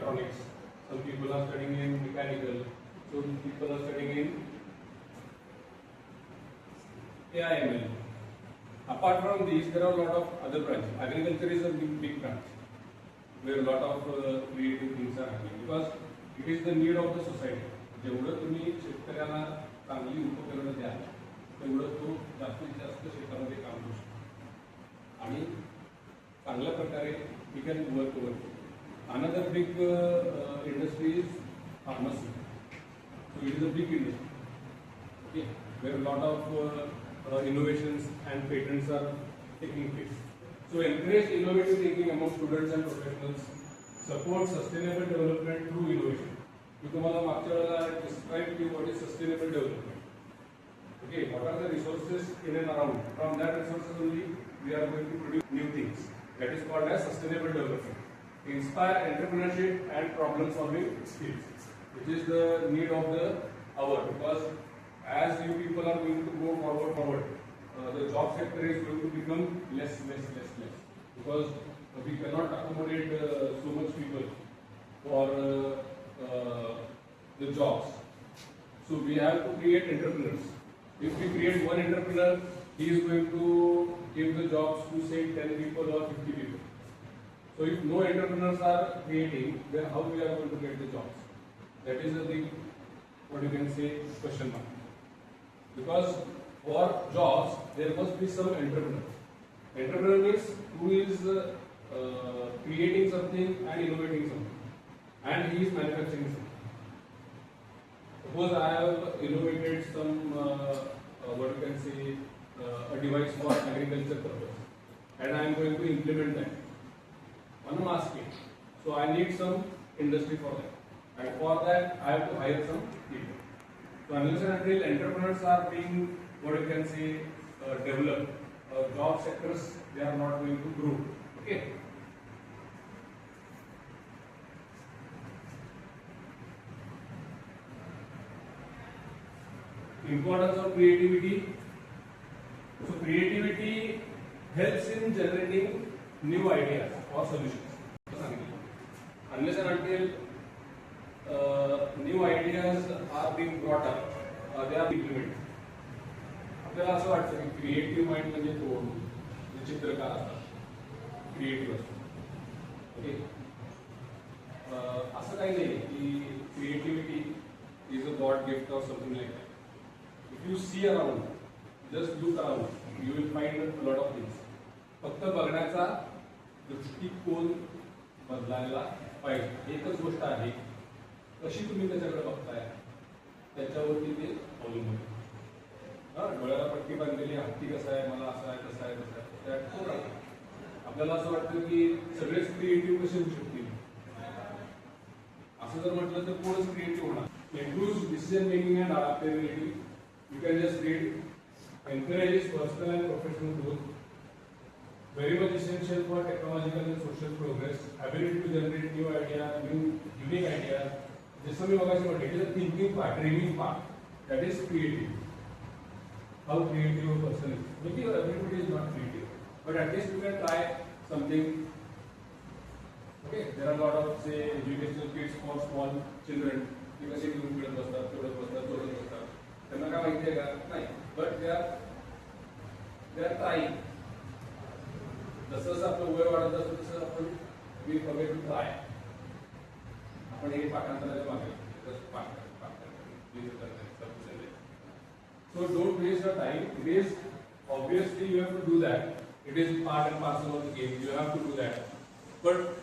electronics, some people are studying in mechanical, so people are studying in AIML. Apart from these, there are a lot of other branches. Agriculture is a big branch where a lot of creative things are happening because it is the need of the society. जेवढं तुम्ही शेतकऱ्याला चांगली उपकरणं द्या तेवढं तो जास्तीत जास्त शेतामध्ये काम करू शकतो आणि चांगल्या प्रकारे we can work. Another big industry is pharmacy. So it is a big industry, okay, where a lot of innovations and patents are taking place. So encourage innovative thinking among students and professionals. Support sustainable development through innovation. मी तुम्हाला मागच्या वेळेला describe to what is sustainable development. Okay, what are the resources in and around? From that resources only we are going to produce new things. That is called as sustainable development. Inspire entrepreneurship and problem solving skills, which is the need of the hour, because as you people are going to go forward, the job sector is going to become less, because we cannot accommodate so much people for the jobs. So we have to create entrepreneurs. If we create one entrepreneur, he is going to give the jobs to say 10 people or 50 people. So if no entrepreneurs are creating, then how we are going to get the jobs? That is a big, what you can say, question mark. Because for jobs, there must be some entrepreneur. Entrepreneur means who is creating something and innovating something, and he is manufacturing something. Suppose I have innovated some, what you can say, a device for agriculture purpose, and I am going to implement that on a mass scale. So I need some industry for that, and for that I have to hire some people. So unless and until entrepreneurs are being, what you can say, developed, job sectors, they are not going to grow. Okay. Importance of creativity. So creativity helps in generating new ideas or solutions. Unless and until new ideas are being brought up, they are implemented. आपल्याला असं वाटतं की creative mind म्हणजे कोण? चित्रकार असतात, creative असतात. Okay, असं काही नाही की creativity is a God gift or something like that. If you see around, just look around, you will find a lot of things. फक्त बघण्याचा दृष्टिकोन बदलायला पाहिजे. एकच गोष्ट आहे, कशी तुम्ही त्याच्याकडे बघताय त्याच्यावरती ते अवलंबून आहे. डोळ्याला पट्टी बांधलेली हत्ती कसा आहे, मला असं आहे, तसं आहे, तसं आहे, आपल्याला असं वाटतं की सगळेच क्रिएटिव्ह कसे होऊ शकतील. असं जर म्हटलं तर कोणच क्रिएटिव्ह होणार. Improves decision making and adaptability. You can just read. Encourages personal and professional growth. Very much essential for technological and social progress. Ability to generate new ideas, new unique ideas. जसं मी मगाशी म्हटलं, it is a thinking part, dreaming part. That is creative. How creative a person is. Maybe everybody is not creative, but at least you can try something. Okay, there are a lot of say educational kits for small children. ते कसे घेऊन खेळत बसतात, तोडत बसतात. त्यांना काय माहिती आहे का? नाही. But they are trying. जसं आपलं वय वाढत असतं तसं आपण वी फॉरगेट टू ट्राय. आपण हे पाठांतराच्या मागे पाठ So don't waste your time. It is obviously you have to do that. It is part and parcel of the game. You have to do that. But